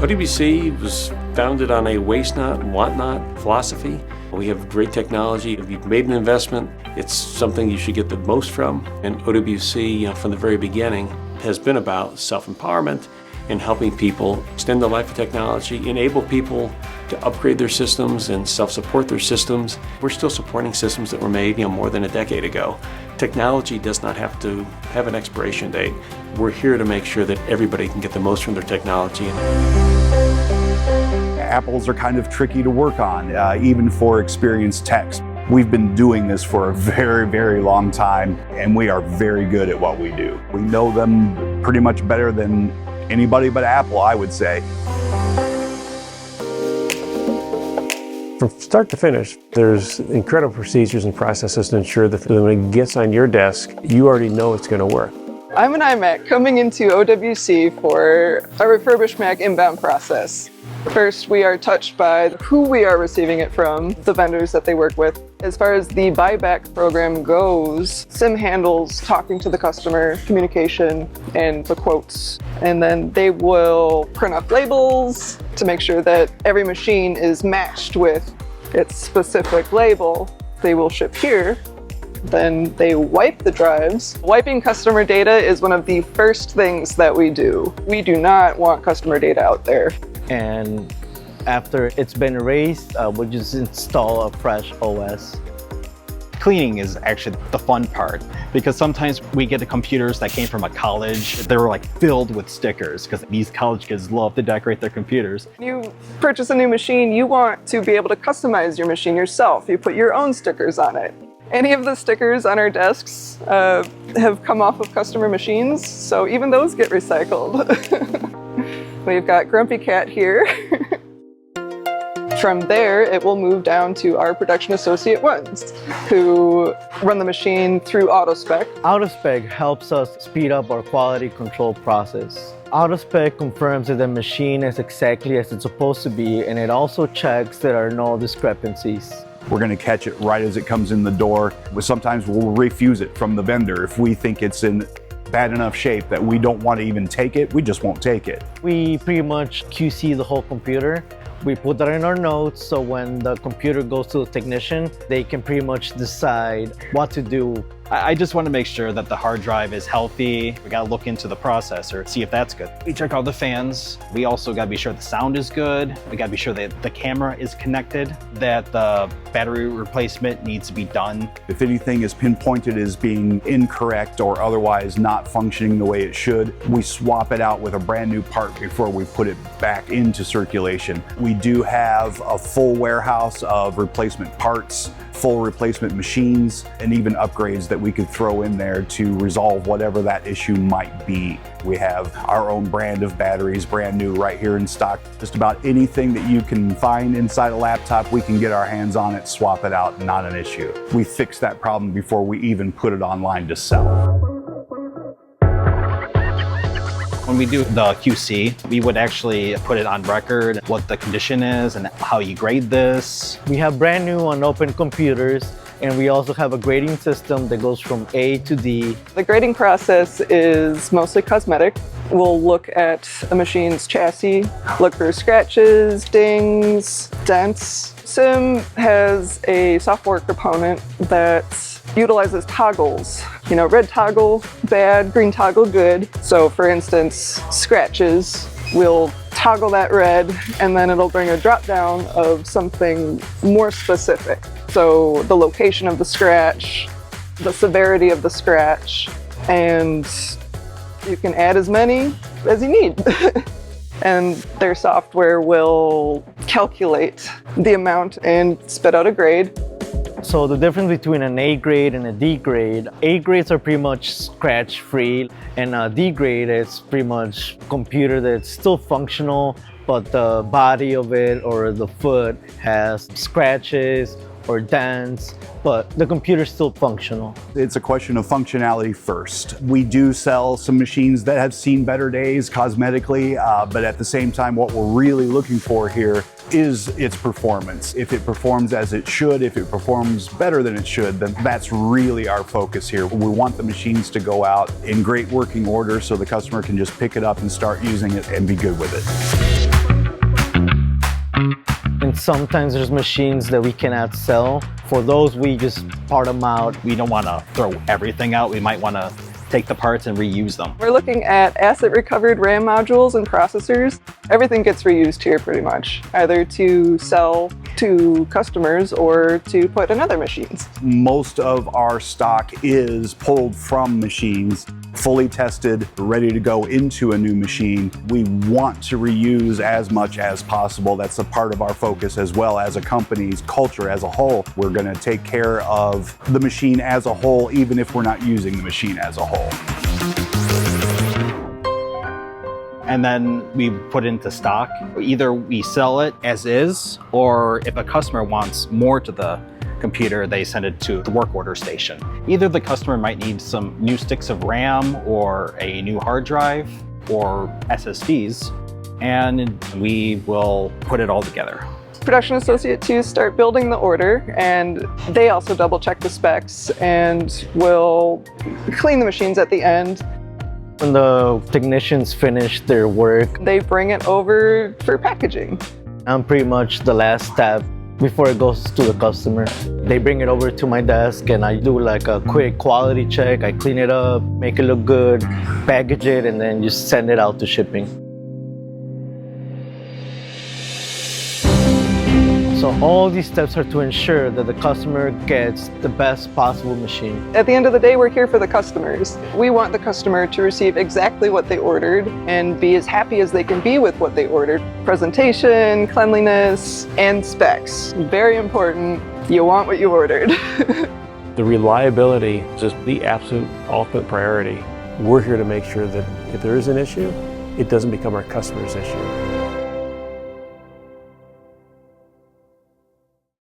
OWC was founded on a waste not and want not philosophy. We have great technology. If you've made an investment, it's something you should get the most from. And OWC, from the very beginning, has been about self-empowerment and helping people extend the life of technology, enable people to upgrade their systems and self-support their systems. We're still supporting systems that were made more than a decade ago. Technology does not have to have an expiration date. We're here to make sure that everybody can get the most from their technology. Apples are kind of tricky to work on, even for experienced techs. We've been doing this for a very, very long time, and we are very good at what we do. We know them pretty much better than anybody but Apple, I would say. From start to finish, there's incredible procedures and processes to ensure that when it gets on your desk, you already know it's going to work. I'm an iMac coming into OWC for a refurbished Mac inbound process. First, we are touched by who we are receiving it from, the vendors that they work with. As far as the buyback program goes, SIM handles talking to the customer, communication, and the quotes. And then they will print up labels to make sure that every machine is matched with its specific label. They will ship here. Then they wipe the drives. Wiping customer data is one of the first things that we do. We do not want customer data out there. And after it's been erased, we'll just install a fresh OS. Cleaning is actually the fun part, because sometimes we get the computers that came from a college. They're like filled with stickers because these college kids love to decorate their computers. When you purchase a new machine, you want to be able to customize your machine yourself. You put your own stickers on it. Any of the stickers on our desks have come off of customer machines, so even those get recycled. We've got Grumpy Cat here. From there, it will move down to our production associate ones, who run the machine through AutoSpec. AutoSpec helps us speed up our quality control process. AutoSpec confirms that the machine is exactly as it's supposed to be, and it also checks there are no discrepancies. We're going to catch it right as it comes in the door. Sometimes we'll refuse it from the vendor. If we think it's in bad enough shape that we don't want to even take it, we just won't take it. We pretty much QC the whole computer. We put that in our notes, so when the computer goes to the technician, they can pretty much decide what to do. I just want to make sure that the hard drive is healthy. We got to look into the processor, see if that's good. We check out the fans. We also got to be sure the sound is good. We got to be sure that the camera is connected, that the battery replacement needs to be done. If anything is pinpointed as being incorrect or otherwise not functioning the way it should, we swap it out with a brand new part before we put it back into circulation. We do have a full warehouse of replacement parts, full replacement machines, and even upgrades that we could throw in there to resolve whatever that issue might be. We have our own brand of batteries, brand new, right here in stock. Just about anything that you can find inside a laptop, we can get our hands on it, swap it out, not an issue. We fix that problem before we even put it online to sell. When we do the QC, we would actually put it on record, what the condition is and how you grade this. We have brand new unopened computers, and we also have a grading system that goes from A to D. The grading process is mostly cosmetic. We'll look at a machine's chassis, look for scratches, dings, dents. SIM has a software component that utilizes toggles. Red toggle, bad, green toggle, good. So for instance, scratches, we'll toggle that red, and then it'll bring a drop down of something more specific. So the location of the scratch, the severity of the scratch, and you can add as many as you need. And their software will calculate the amount and spit out a grade. So the difference between an A grade and a D grade, A grades are pretty much scratch free, and a D grade is pretty much computer that's still functional, but the body of it or the foot has scratches or dents, but the computer's still functional. It's a question of functionality first. We do sell some machines that have seen better days cosmetically, but at the same time, what we're really looking for here is its performance. If it performs as it should, if it performs better than it should, then that's really our focus here. We want the machines to go out in great working order so the customer can just pick it up and start using it and be good with it. And sometimes there's machines that we cannot sell. For those, we just part them out. We don't want to throw everything out. We might want to take the parts and reuse them. We're looking at asset recovered RAM modules and processors. Everything gets reused here pretty much, either to sell to customers or to put in other machines. Most of our stock is pulled from machines, fully tested, ready to go into a new machine. We want to reuse as much as possible. That's a part of our focus as well as a company's culture as a whole. We're going to take care of the machine as a whole, even if we're not using the machine as a whole. And then we put it into stock. Either we sell it as is, or if a customer wants more to the computer, they send it to the work order station. Either the customer might need some new sticks of RAM or a new hard drive or SSDs, and we will put it all together. Production associate 2 start building the order, and they also double check the specs and will clean the machines at the end. When the technicians finish their work, They bring it over for packaging. I'm pretty much the last step before it goes to the customer. They bring it over to my desk and I do like a quick quality check. I clean it up, make it look good, package it, and then just send it out to shipping. So all these steps are to ensure that the customer gets the best possible machine. At the end of the day, we're here for the customers. We want the customer to receive exactly what they ordered and be as happy as they can be with what they ordered. Presentation, cleanliness, and specs. Very important. You want what you ordered. The reliability is just the absolute ultimate priority. We're here to make sure that if there is an issue, it doesn't become our customer's issue.